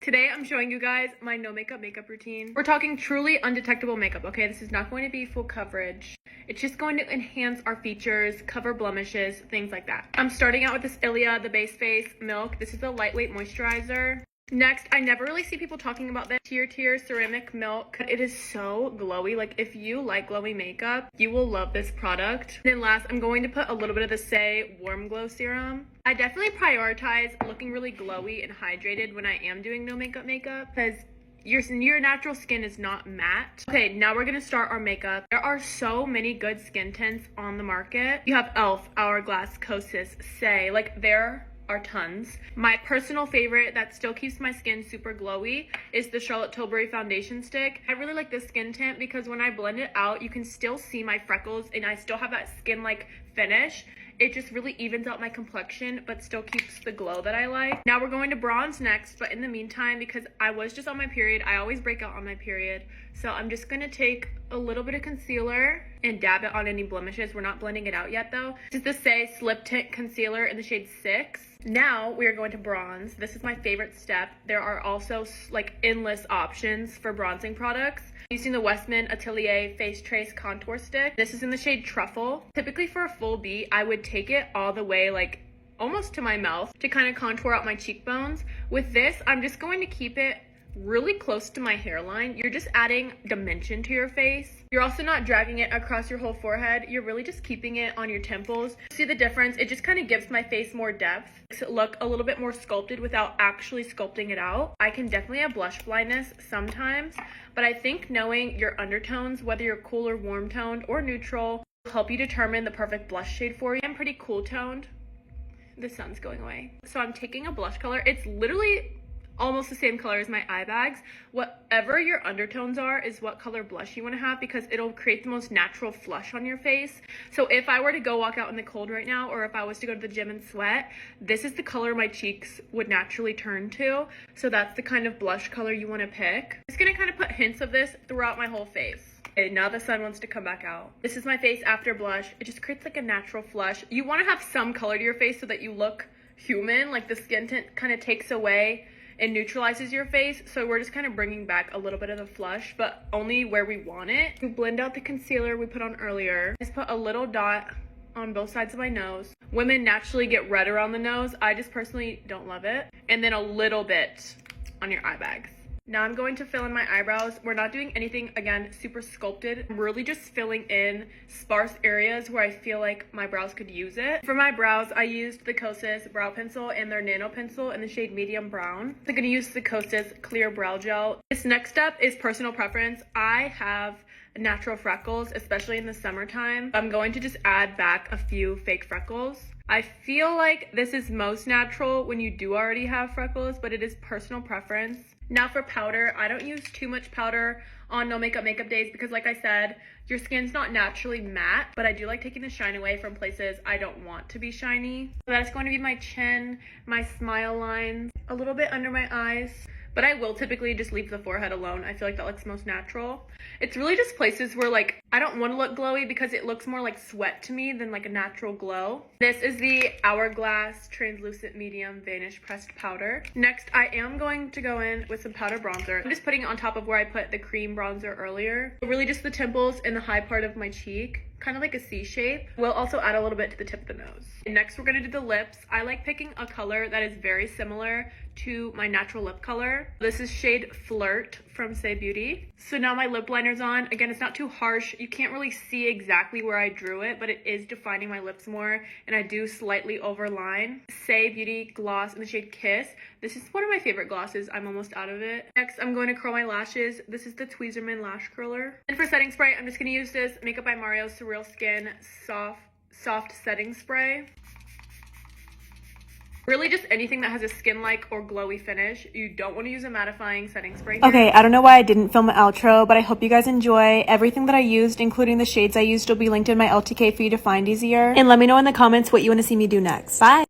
Today I'm showing you guys my no makeup routine. We're talking truly undetectable makeup, okay? This is not going to be full coverage. It's just going to enhance our features, cover blemishes, things like that. I'm starting out with this Ilia, the Base Face Milk. This is the lightweight moisturizer. Next, I never really see people talking about this Tier Ceramic Milk. It is so glowy. Like, if you like glowy makeup, you will love this product. Then last, I'm going to put a little bit of the Saie Warm Glow Serum. I definitely prioritize looking really glowy and hydrated when I am doing no makeup because your natural skin is not matte. Okay, now we're gonna start our makeup. There are so many good skin tints on the market. You have e.l.f., Hourglass, Kosas, Saie. Like, there are tons. My personal favorite that still keeps my skin super glowy is the Charlotte Tilbury foundation stick. I really like this skin tint because when I blend it out, you can still see my freckles and I still have that skin-like finish. It just really evens out my complexion, but still keeps the glow that I like. Now we're going to bronze next, but in the meantime, because I was just on my period, I always break out on my period. So I'm just gonna take a little bit of concealer and dab it on any blemishes. We're not blending it out yet though. This is the Saie Slip Tint Concealer in the shade 6. Now we are going to bronze. This is my favorite step. There are also like endless options for bronzing products. Using the Westman Atelier Face Trace Contour Stick. This is in the shade Truffle. Typically for a full B, I would take it all the way like almost to my mouth to kind of contour out my cheekbones. With this, I'm just going to keep it really close to my hairline. You're just adding dimension to your face. You're also not dragging it across your whole forehead. You're really just keeping it on your temples. See the difference? It just kind of gives my face more depth. Makes it look a little bit more sculpted without actually sculpting it out. I can definitely have blush blindness sometimes, but I think knowing your undertones, whether you're cool or warm toned or neutral, will help you determine the perfect blush shade for you. I'm pretty cool toned. The sun's going away. So I'm taking a blush color. It's literally almost the same color as my eye bags. Whatever your undertones are is what color blush you want to have because it'll create the most natural flush on your face. So if I were to go walk out in the cold right now, or if I was to go to the gym and sweat, this is the color my cheeks would naturally turn to. So that's the kind of blush color you want to pick. I'm just gonna kind of put hints of this throughout my whole face. Okay, now the sun wants to come back out. This is my face after blush. It just creates like a natural flush. You want to have some color to your face so that you look human, like the skin tint kind of takes away and neutralizes your face. So we're just kind of bringing back a little bit of the flush, but only where we want it. We blend out the concealer we put on earlier. Just put a little dot on both sides of my nose. Women naturally get red around the nose. I just personally don't love it. And then a little bit on your eye bags. Now I'm going to fill in my eyebrows. We're not doing anything, again, super sculpted. I'm really just filling in sparse areas where I feel like my brows could use it. For my brows, I used the Kosas Brow Pencil and their Nano Pencil in the shade Medium Brown. I'm going to use the Kosas Clear Brow Gel. This next step is personal preference. I have natural freckles, especially in the summertime. I'm going to just add back a few fake freckles. I feel like this is most natural when you do already have freckles, but it is personal preference. Now for powder, I don't use too much powder on no makeup days because like I said, your skin's not naturally matte, but I do like taking the shine away from places I don't want to be shiny. So that's going to be my chin, my smile lines, a little bit under my eyes. But I will typically just leave the forehead alone. I feel like that looks most natural. It's really just places where like I don't want to look glowy because it looks more like sweat to me than like a natural glow. This is the Hourglass Translucent Medium Vanish Pressed Powder. Next, I am going to go in with some powder bronzer. I'm just putting it on top of where I put the cream bronzer earlier. Really just the temples and the high part of my cheek. Kind of like a C shape. We'll also add a little bit to the tip of the nose. And next we're gonna do the lips. I like picking a color that is very similar to my natural lip color. This is shade Flirt from Saie Beauty. So now my lip liner's on. Again, it's not too harsh. You can't really see exactly where I drew it, but it is defining my lips more, and I do slightly overline. Saie Beauty gloss in the shade Kiss. This is one of my favorite glosses. I'm almost out of it. Next, I'm going to curl my lashes. This is the Tweezerman Lash Curler. And for setting spray, I'm just gonna use this Makeup by Mario Surreal Skin soft setting spray. Really just anything that has a skin-like or glowy finish. You don't want to use a mattifying setting spray here. Okay, I don't know why I didn't film an outro, but I hope you guys enjoy. Everything that I used, including the shades I used, will be linked in my LTK for you to find easier. And let me know in the comments what you want to see me do next. Bye!